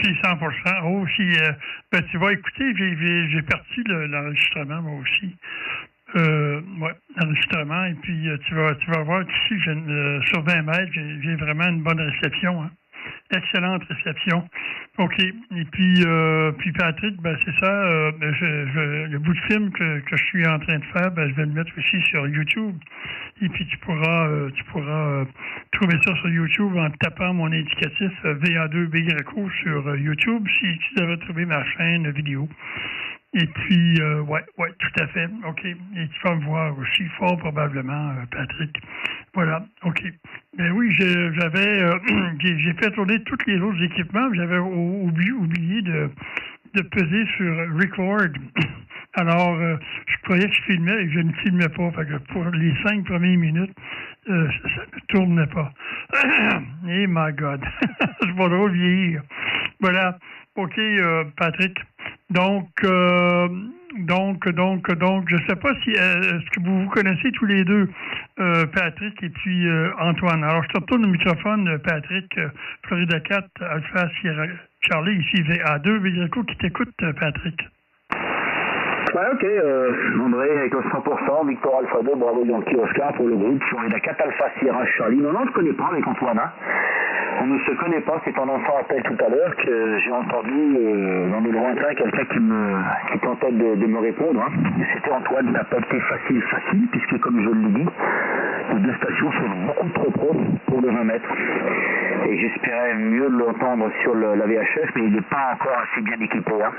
OK, 100%. Oh, aussi, ben, tu vas écouter, j'ai parti l'enregistrement, moi aussi. Ouais, l'enregistrement. Et puis, tu vas voir qu'ici, sur 20 mètres, j'ai vraiment une bonne réception. Hein. Excellente réception. OK. Et puis Patrick, ben c'est ça. Le bout de film que je suis en train de faire, ben, je vais le mettre aussi sur YouTube. Et puis tu pourras trouver ça sur YouTube en tapant mon indicatif VA2BYO sur YouTube si tu devrais trouver ma chaîne vidéo. Et puis, ouais, tout à fait. OK. Et tu vas me voir aussi, fort probablement, Patrick. Voilà, OK. Ben oui, j'ai fait tourner tous les autres équipements. J'avais oublié de peser sur record. Alors, je croyais que je filmais et je ne filmais pas. Fait que pour les 5 premières minutes, ça ne tournait pas. Eh my God! Je vais trop vieillir. Voilà. OK, Patrick. Donc, je ne sais pas si est-ce que vous vous connaissez tous les deux, Patrick et puis Antoine. Alors, je te retourne le microphone, Patrick, Florida 4, Alpha Sierra Charlie, ici VA2, Végraco, qui t'écoute, Patrick. Ouais, ok, André avec le 100%, Victor Alpha 2, bravo Yankee Oscar pour le groupe, Florida 4 Alpha Sierra Charlie. Non, je ne connais pas avec Antoine, hein. On ne se connaît pas, c'est en enfant appel tout à l'heure que j'ai entendu dans le lointain quelqu'un qui tentait de me répondre. Hein. C'était Antoine, il n'a pas été facile, puisque comme je l'ai dit, les deux stations sont beaucoup trop proches pour le 20 mètres. Et j'espérais mieux l'entendre sur la VHF, mais il n'est pas encore assez bien équipé. Hein.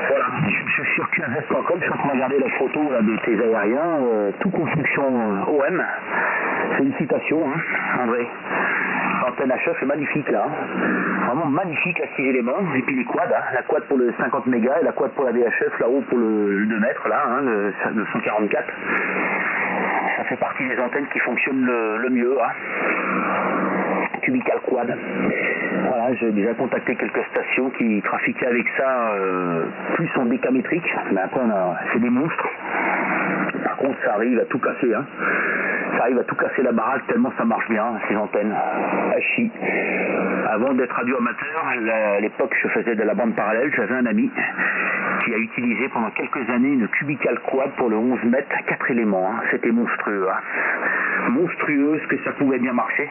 Voilà, je suis sur QRS.com, je suis en train de regarder la photo là, de tes aériens, tout construction OM. Félicitations, hein, André. L'antenne HF est magnifique là, vraiment magnifique à 6 éléments, et puis les quads, hein. La quad pour le 50 mégas et la quad pour la VHF là-haut pour le 2 mètres là, hein, le 144. Ça fait partie des antennes qui fonctionnent le mieux. Hein. Cubical quad. Voilà, j'ai déjà contacté quelques stations qui trafiquaient avec ça, plus en décamétrique, mais après c'est des monstres. Par contre, ça arrive à tout casser. Hein. Ça arrive à tout casser la baraque tellement ça marche bien, ces antennes. Hachi. Avant d'être radio amateur, à l'époque je faisais de la bande parallèle, j'avais un ami qui a utilisé pendant quelques années une cubical quad pour le 11 mètres, 4 éléments. Hein. C'était monstrueux. Hein. Monstrueux, ce que ça pouvait bien marcher.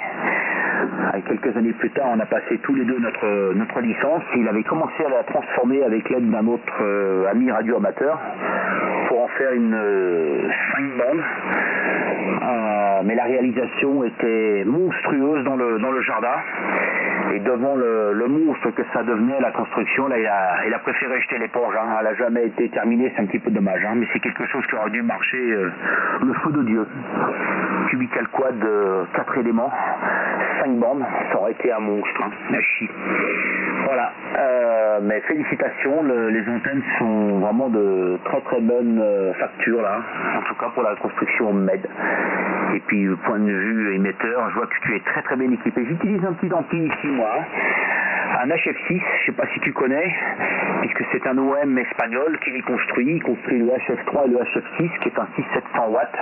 Quelques années plus tard, on a passé tous les deux notre licence. Il avait commencé à la transformer avec l'aide d'un autre ami radio amateur pour en faire une 5 bandes. Mais la réalisation était monstrueuse dans le jardin. Et devant le monstre que ça devenait, la construction, là, il a préféré jeter l'éponge. Hein. Elle n'a jamais été terminée, c'est un petit peu dommage. Hein. Mais c'est quelque chose qui aurait dû marcher le feu de Dieu. Cubical quad, 4 éléments, 5 bandes, ça aurait été un monstre. Hein. Voilà. Mais félicitations, les antennes sont vraiment de très très bonne facture là. En tout cas pour la construction MED. Et puis point de vue émetteur, je vois que tu es très très bien équipé. J'utilise un petit ampli ici moi. Un HF6, je sais pas si tu connais, puisque c'est un OM espagnol qui les construit. Il construit le HF3 et le HF6, qui est un 6700 watts,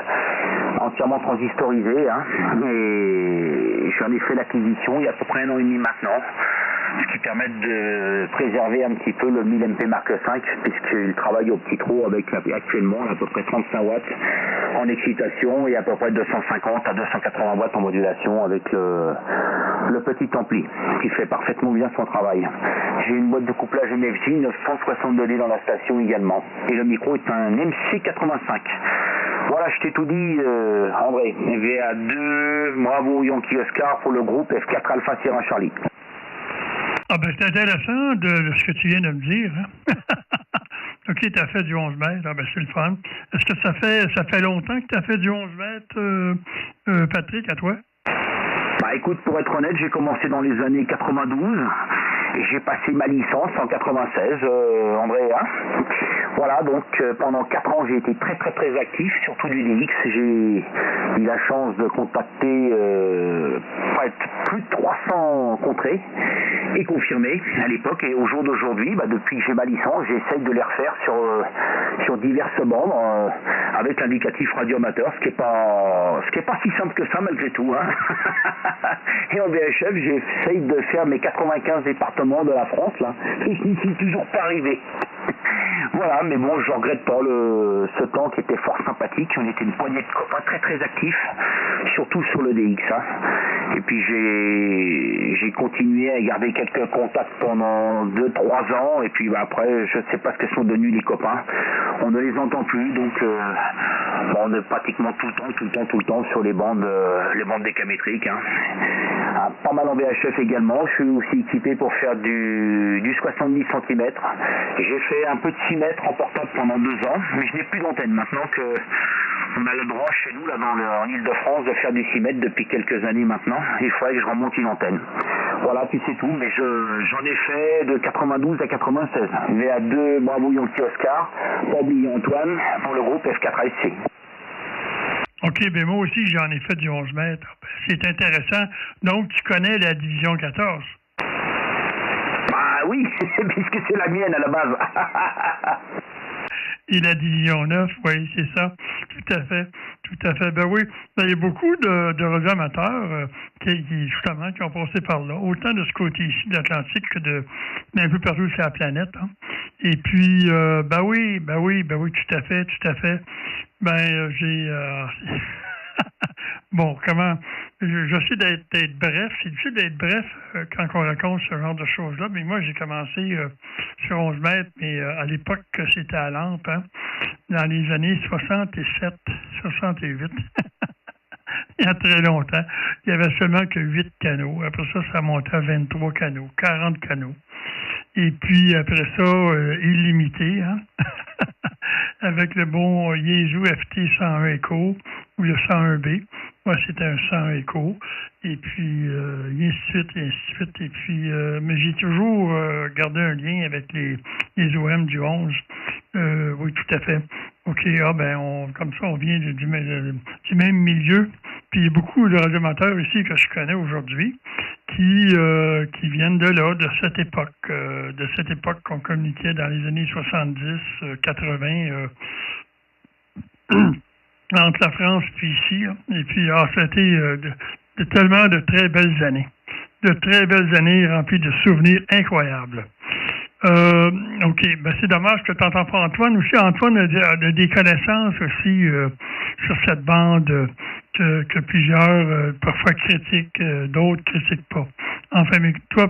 entièrement transistorisé. Hein. Et j'en ai fait l'acquisition il y a à peu près 1 an et demi maintenant, ce qui permet de préserver un petit peu le 1000 MP Mark V, puisqu'il travaille au petit trou avec actuellement à peu près 35 watts en excitation et à peu près 250 à 280 watts en modulation avec le petit ampli, qui fait parfaitement bien son travail. J'ai une boîte de couplage MFJ 962D dans la station également. Et le micro est un MC85. Voilà, je t'ai tout dit, André. VA2, bravo Yankee Oscar pour le groupe F4 Alpha Sierra Charlie. Ah ben c'est intéressant de ce que tu viens de me dire. Hein? OK, tu as fait du 11 mètres. Ah ben c'est le fun. Est-ce que ça fait longtemps que tu as fait du 11 mètres, Patrick, à toi? Bah écoute, pour être honnête, j'ai commencé dans les années 92 et j'ai passé ma licence en 96, André. Hein. Voilà, donc pendant 4 ans, j'ai été très très très actif, surtout du DX. J'ai eu la chance de contacter plus de 300 contrées et confirmées à l'époque. Et au jour d'aujourd'hui, depuis que j'ai ma licence, j'essaye de les refaire sur diverses bandes avec l'indicatif radio amateur, ce qui est pas si simple que ça malgré tout. Hein. Et en VHF, j'essaye de faire mes 95 départements chargement de la France, là. Et je n'y suis toujours pas arrivé. Voilà, mais bon, je regrette pas ce temps qui était fort sympathique. On était une poignée de copains très très actifs, surtout sur le DX. Hein. Et puis j'ai continué à garder quelques contacts pendant 2-3 ans. Et puis après, je ne sais pas ce que sont devenus les copains. On ne les entend plus, donc on est pratiquement tout le temps sur les bandes décamétriques. Hein. Pas mal en VHF également. Je suis aussi équipé pour faire du 70 cm. J'ai fait un peu de 6 mètres en portable pendant 2 ans, mais je n'ai plus d'antenne maintenant que on a le droit chez nous, là en Ile-de-France, de faire du 6 mètres depuis quelques années maintenant. Il faudrait que je remonte une antenne. Voilà, puis c'est tout, mais j'en ai fait de 92 à 96. VA2, Bravo Yankee Oscar, pas oublier Antoine, pour le groupe F4ASC. OK, ben moi aussi, j'en ai fait du 11 mètres. C'est intéressant. Donc, tu connais la division 14? Bah oui, puisque c'est la mienne à la base. Et la division 9, oui, c'est ça. Tout à fait. Ben oui, il y a beaucoup de radioamateurs justement, qui ont passé par là, autant de ce côté-ci de l'Atlantique que d'un peu partout sur la planète. Hein. Et puis, ben oui, tout à fait. Ben, j'ai... Bon, comment... J'essaie d'être bref. C'est difficile d'être bref quand on raconte ce genre de choses-là. Mais moi, j'ai commencé sur 11 mètres, mais à l'époque, c'était à lampe, hein, dans les années 67, 68. Il y a très longtemps. Il n'y avait seulement que 8 canaux. Après ça, ça montait à 23 canaux, 40 canaux. Et puis, après ça, illimité, hein? Avec le bon Yaesu FT 101 Echo ou le 101B. Moi, c'était un 101 Echo. Et puis, ainsi de suite. Et puis, mais j'ai toujours gardé un lien avec les OM du 11. Oui, tout à fait. OK, comme ça, on vient du même milieu. Puis, il y a beaucoup de radioamateurs ici que je connais aujourd'hui qui viennent de là, de cette époque qu'on communiquait dans les années 70, 80, entre la France puis ici. Hein. Et puis, c'était tellement de très belles années. De très belles années remplies de souvenirs incroyables. OK, ben c'est dommage que tu n'entends pas Antoine. Aussi, Antoine a des connaissances aussi sur cette bande que plusieurs parfois critiquent, d'autres critiquent pas. Enfin, mais toi,